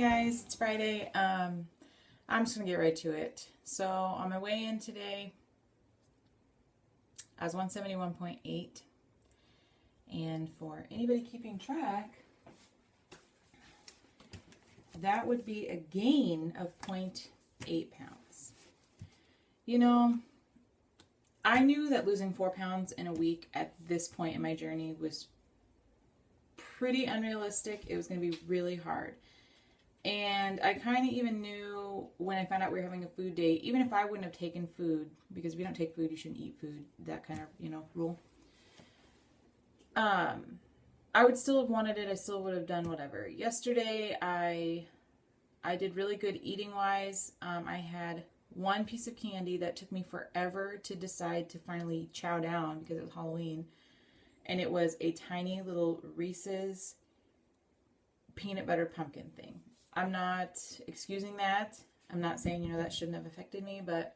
guys, it's Friday. I'm just gonna get right to it. So on my way in today, I was 171.8, and for anybody keeping track, that would be a gain of 0.8 pounds. You know, I knew that losing 4 pounds in a week at this point in my journey was pretty unrealistic. It was going to be really hard. And I kind of even knew when I found out we were having a food day, even if I wouldn't have taken food, because if you don't take food, you shouldn't eat food, that kind of, rule. I would still have wanted it. I still would have done whatever. Yesterday, I did really good eating wise. I had one piece of candy that took me forever to decide to finally chow down because it was Halloween. And it was a tiny little Reese's peanut butter pumpkin thing. I'm not excusing that. I'm not saying, that shouldn't have affected me, but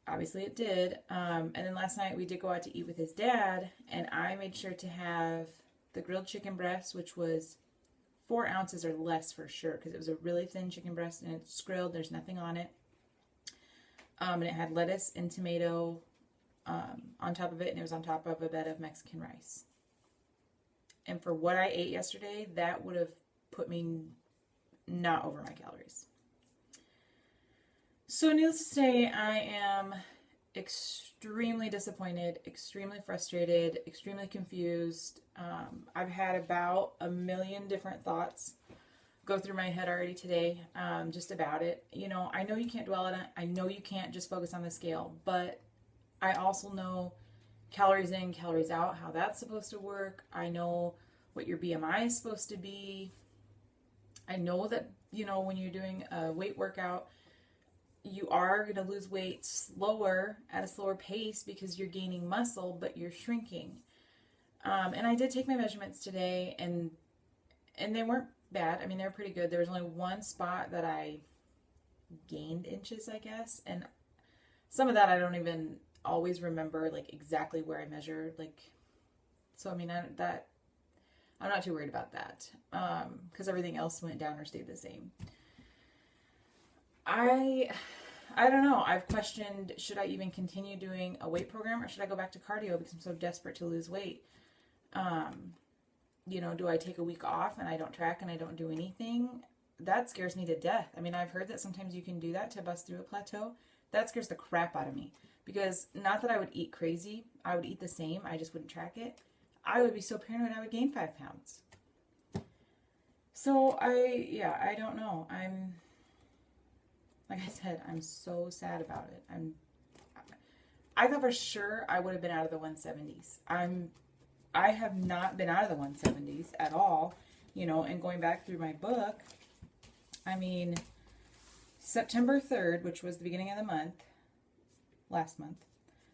obviously it did. And then last night we did go out to eat with his dad, and I made sure to have the grilled chicken breast, which was 4 ounces or less for sure, because it was a really thin chicken breast and it's grilled. There's nothing on it. And it had lettuce and tomato on top of it, and it was on top of a bed of Mexican rice. And for what I ate yesterday, that would have put me not over my calories. So needless to say, I am extremely disappointed, extremely frustrated, extremely confused. I've had about a million different thoughts go through my head already today, just about it. I know you can't dwell on it. I know you can't just focus on the scale, but I also know calories in, calories out, how that's supposed to work. I know what your BMI is supposed to be. I know that, when you're doing a weight workout, you are going to lose weight slower at a slower pace because you're gaining muscle, but you're shrinking. And I did take my measurements today, and they weren't bad. I mean, they were pretty good. There was only one spot that I gained inches, I guess. And some of that I don't even always remember, like, exactly where I measured. So, I mean, I'm not too worried about that, because everything else went down or stayed the same. I don't know. I've questioned, should I even continue doing a weight program, or should I go back to cardio because I'm so desperate to lose weight? Do I take a week off and I don't track and I don't do anything? That scares me to death. I mean, I've heard that sometimes you can do that to bust through a plateau. That scares the crap out of me, because not that I would eat crazy. I would eat the same. I just wouldn't track it. I would be so paranoid I would gain 5 pounds. So I don't know. Like I said, I'm so sad about it. I thought for sure I would have been out of the 170s. I have not been out of the 170s at all, and going back through my book, I mean, September 3rd, which was the beginning of the month, last month,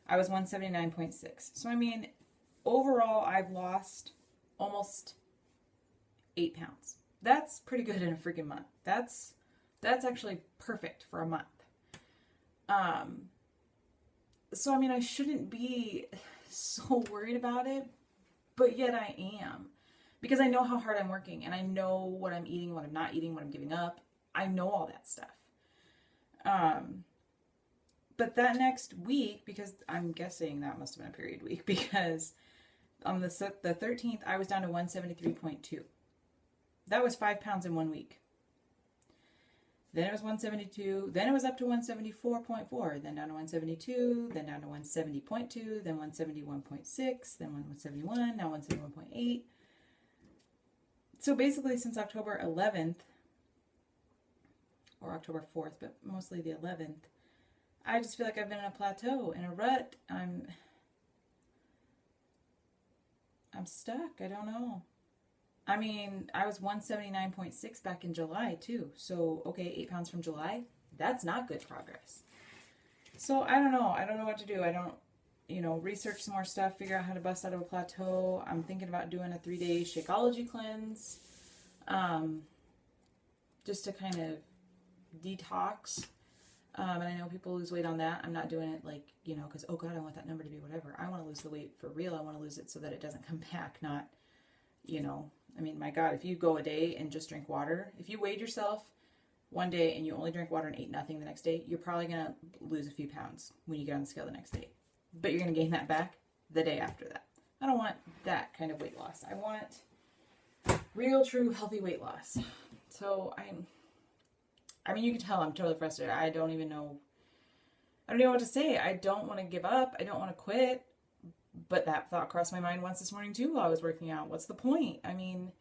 I was 179.6. So, I mean, overall, I've lost almost 8 pounds. That's pretty good in a freaking month. That's actually perfect for a month. So, I mean, I shouldn't be so worried about it, but yet I am. Because I know how hard I'm working, and I know what I'm eating, what I'm not eating, what I'm giving up. I know all that stuff. But that next week, because I'm guessing that must have been a period week, because on the 13th, I was down to 173.2. That was 5 pounds in 1 week. Then it was 172. Then it was up to 174.4. Then down to 172. Then down to 170.2. Then 171.6. Then 171. Now 171.8. So basically, since October 11th, or October 4th, but mostly the 11th, I just feel like I've been in a plateau, in a rut. I'm stuck. I don't know. I mean, I was 179.6 back in July, too. So, okay, 8 pounds from July. That's not good progress. So, I don't know. I don't know what to do. I don't, research some more stuff, figure out how to bust out of a plateau. I'm thinking about doing a 3-day Shakeology cleanse, just to kind of detox. And I know people lose weight on that. I'm not doing it because, oh God, I want that number to be whatever. I want to lose the weight for real. I want to lose it so that it doesn't come back, not I mean, my God, if you go a day and just drink water, if you weighed yourself one day and you only drank water and ate nothing the next day, you're probably going to lose a few pounds when you get on the scale the next day. But you're going to gain that back the day after that. I don't want that kind of weight loss. I want real, true, healthy weight loss. So I mean, you can tell I'm totally frustrated. I don't even know what to say. I don't want to give up. I don't want to quit. But that thought crossed my mind once this morning too while I was working out. What's the point? I mean,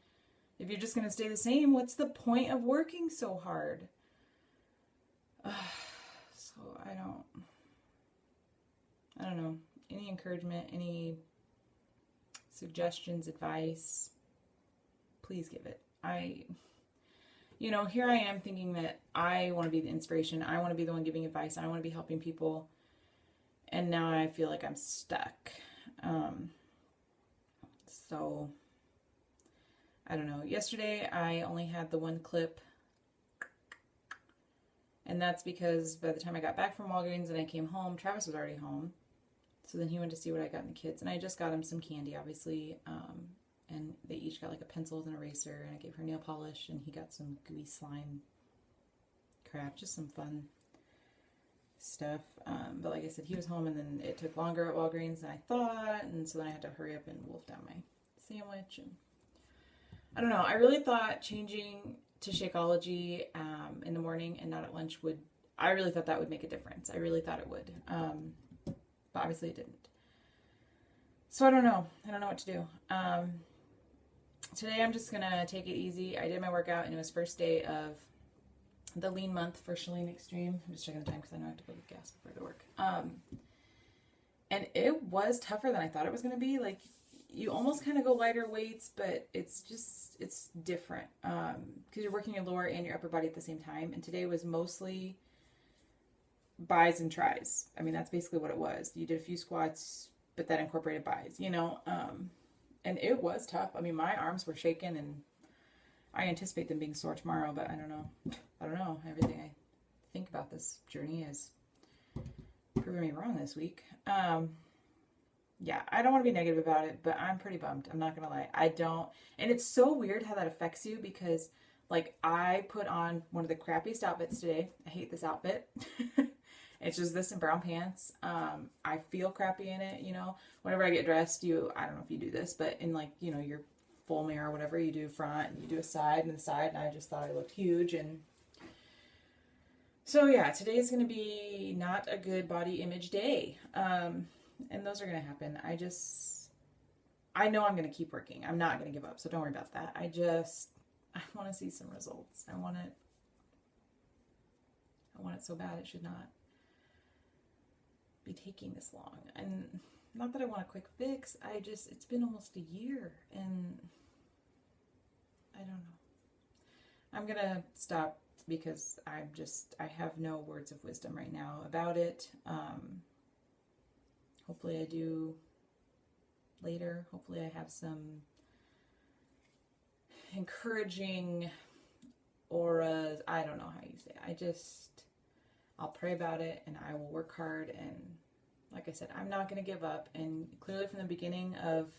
if you're just going to stay the same, what's the point of working so hard? So I don't know. Any encouragement, any suggestions, advice, please give it. Here I am thinking that I want to be the inspiration. I want to be the one giving advice. I want to be helping people. And now I feel like I'm stuck. So I don't know. Yesterday I only had the one clip. And that's because by the time I got back from Walgreens and I came home, Travis was already home. So then he went to see what I got in the kids. And I just got him some candy, obviously. And they each got like a pencil with an eraser. And I gave her nail polish. And he got some gooey slime crap. Just some fun stuff. But like I said, he was home. And then it took longer at Walgreens than I thought. And so then I had to hurry up and wolf down my sandwich. And I don't know. I really thought changing to Shakeology in the morning and not at lunch I really thought that would make a difference. I really thought it would. But obviously it didn't. So I don't know. I don't know what to do. Today I'm just going to take it easy. I did my workout and it was first day of the lean month for Chalene Extreme. I'm just checking the time because I know I have to go get gas before I go to work. And it was tougher than I thought it was going to be. Like, you almost kind of go lighter weights, but it's different. Because you're working your lower and your upper body at the same time. And today was mostly bis and tris. I mean, that's basically what it was. You did a few squats, but that incorporated bis, and it was tough. I mean, my arms were shaking, and I anticipate them being sore tomorrow, but I don't know. Everything I think about this journey is proving me wrong this week. Yeah, I don't want to be negative about it, but I'm pretty bummed. I'm not going to lie. And it's so weird how that affects you because, like, I put on one of the crappiest outfits today. I hate this outfit. It's just this and brown pants. I feel crappy in it, Whenever I get dressed, I don't know if you do this, but in, like, your full mirror or whatever, you do front and you do a side and the side, and I just thought I looked huge. And so, yeah, today is going to be not a good body image day. And those are going to happen. I know I'm going to keep working. I'm not going to give up, so don't worry about that. I want to see some results. I want it so bad. It should not be taking this long. And not that I want a quick fix. It's been almost a year, and I don't know. I'm going to stop because I have no words of wisdom right now about it. Hopefully I do later. Hopefully I have some encouraging auras. I don't know how you say it. I'll pray about it and I will work hard. And like I said, I'm not going to give up. And clearly from the beginning of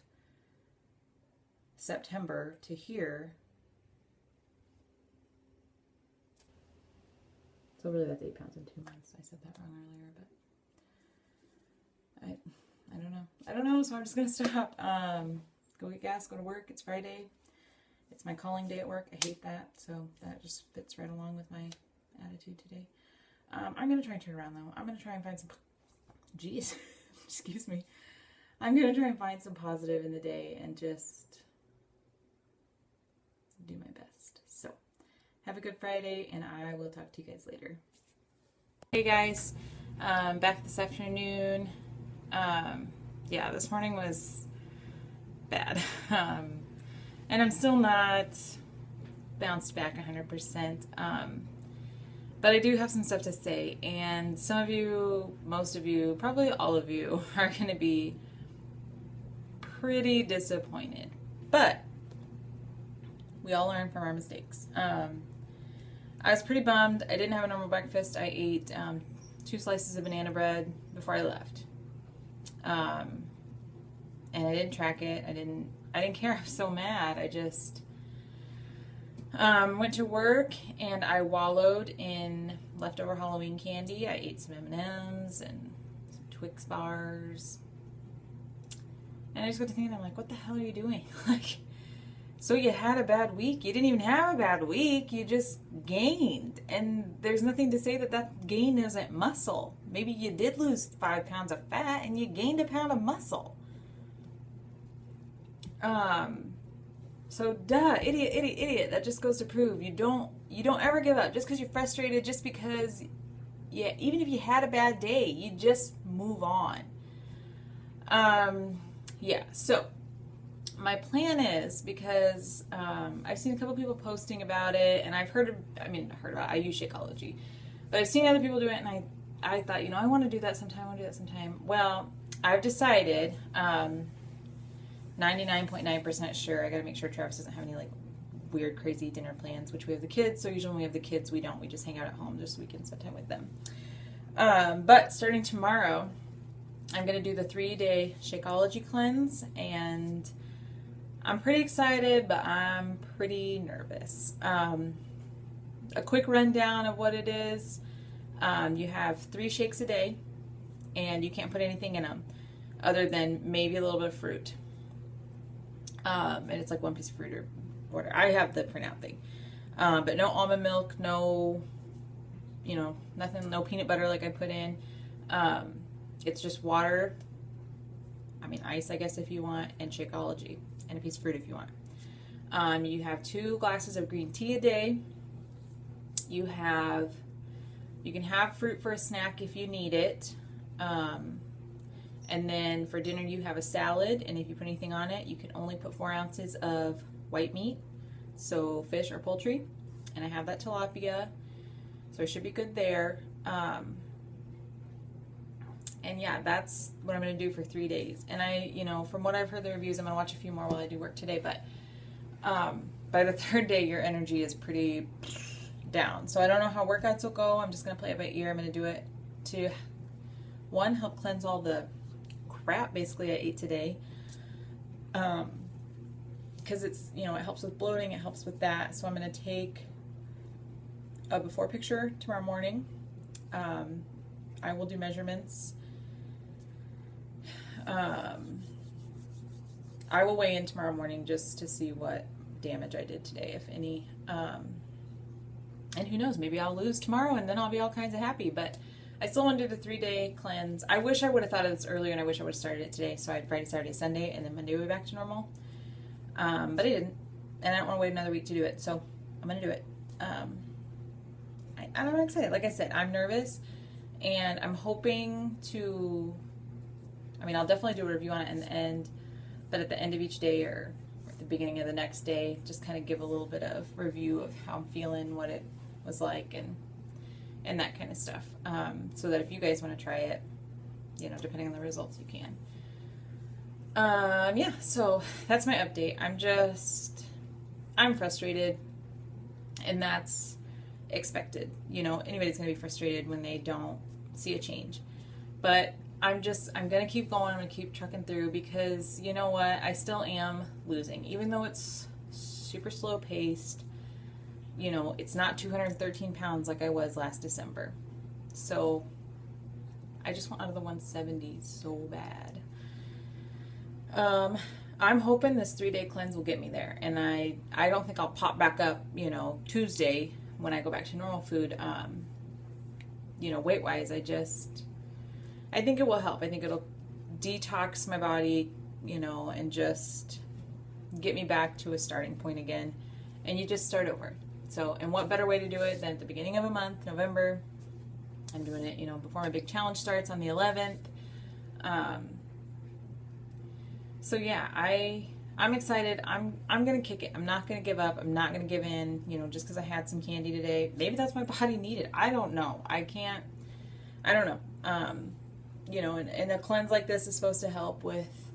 September to here. So really that's 8 pounds in 2 months. I said that wrong earlier, but I don't know, so I'm just going to stop. Go get gas, go to work. It's Friday. It's my calling day at work. I hate that, so that just fits right along with my attitude today. I'm going to try and turn around, though. I'm going to try and find some... Jeez. Excuse me. I'm going to try and find some positive in the day and just do my best. So, have a good Friday, and I will talk to you guys later. Hey, guys. Back this afternoon. Yeah, this morning was bad. And I'm still not bounced back 100%. But I do have some stuff to say. And some of you, most of you, probably all of you are going to be pretty disappointed. But we all learn from our mistakes. I was pretty bummed. I didn't have a normal breakfast. I ate 2 slices of banana bread before I left. And I didn't track it. I didn't I didn't care. I was so mad. I just went to work and I wallowed in leftover Halloween candy. I ate some M&Ms and some Twix bars. And I just got to thinking, I'm like, what the hell are you doing? Like, so you had a bad week? You didn't even have a bad week. You just gained. And there's nothing to say that that gain isn't muscle. Maybe you did lose 5 pounds of fat and you gained a pound of muscle. So duh, idiot. That just goes to prove you don't ever give up just because you're frustrated, just because, yeah, even if you had a bad day, you just move on. Yeah, so my plan is, because I've seen a couple people posting about it, and I use Shakeology, but I've seen other people do it, and I thought, I want to do that sometime. Well, I've decided, 99.9% sure, I gotta make sure Travis doesn't have any like weird crazy dinner plans, which we have the kids, so usually when we have the kids we just hang out at home just so we can spend time with them. But starting tomorrow, I'm gonna do the 3-day Shakeology cleanse, and I'm pretty excited, but I'm pretty nervous. A quick rundown of what it is. You have 3 shakes a day, and you can't put anything in them other than maybe a little bit of fruit. And it's like 1 piece of fruit or whatever. I have the printout thing. But no almond milk, no, nothing, no peanut butter like I put in. It's just water, ice, I guess, if you want, and Shakeology, and a piece of fruit if you want. You have 2 glasses of green tea a day. You can have fruit for a snack if you need it. And then for dinner you have a salad, and if you put anything on it, you can only put 4 ounces of white meat, so fish or poultry, and I have that tilapia, so I should be good there. And yeah, that's what I'm going to do for 3 days. And from what I've heard the reviews, I'm going to watch a few more while I do work today, but by the 3rd day, your energy is pretty down. So I don't know how workouts will go. I'm just going to play it by ear. I'm going to do it to, 1, help cleanse all the crap basically I ate today. Because it's, it helps with bloating, it helps with that. So I'm going to take a before picture tomorrow morning. I will do measurements. I will weigh in tomorrow morning just to see what damage I did today, if any. And who knows, maybe I'll lose tomorrow and then I'll be all kinds of happy. But I still want to do the 3-day cleanse. I wish I would have thought of this earlier, and I wish I would have started it today. So I had Friday, Saturday, Sunday, and then Monday we'll be back to normal. But I didn't. And I don't want to wait another week to do it. So I'm going to do it. I'm excited. Like I said, I'm nervous. And I'm hoping to, I'll definitely do a review on it in the end, but at the end of each day or at the beginning of the next day, just kind of give a little bit of review of how I'm feeling, what it was like, and that kind of stuff. So that if you guys want to try it, depending on the results, you can. Yeah, so that's my update. I'm frustrated, and that's expected. Anybody's going to be frustrated when they don't see a change. But I'm going to keep going. I'm going to keep trucking through, because you know what? I still am losing. Even though it's super slow paced, it's not 213 pounds like I was last December. So I just want out of the 170s so bad. I'm hoping this 3-day cleanse will get me there. And I don't think I'll pop back up, Tuesday when I go back to normal food. Weight-wise, I think it will help. I think it'll detox my body, and just get me back to a starting point again. And you just start over. So, and what better way to do it than at the beginning of a month, November. I'm doing it, before my big challenge starts on the 11th. So yeah, I'm excited. I'm going to kick it. I'm not going to give up. I'm not going to give in, just because I had some candy today. Maybe that's my body needed. I don't know. I don't know. And a cleanse like this is supposed to help with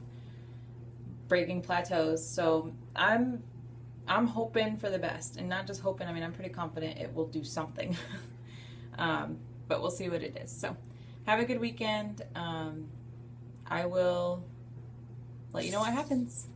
breaking plateaus. So I'm hoping for the best, and not just hoping. I'm pretty confident it will do something. But we'll see what it is. So have a good weekend. I will let you know what happens.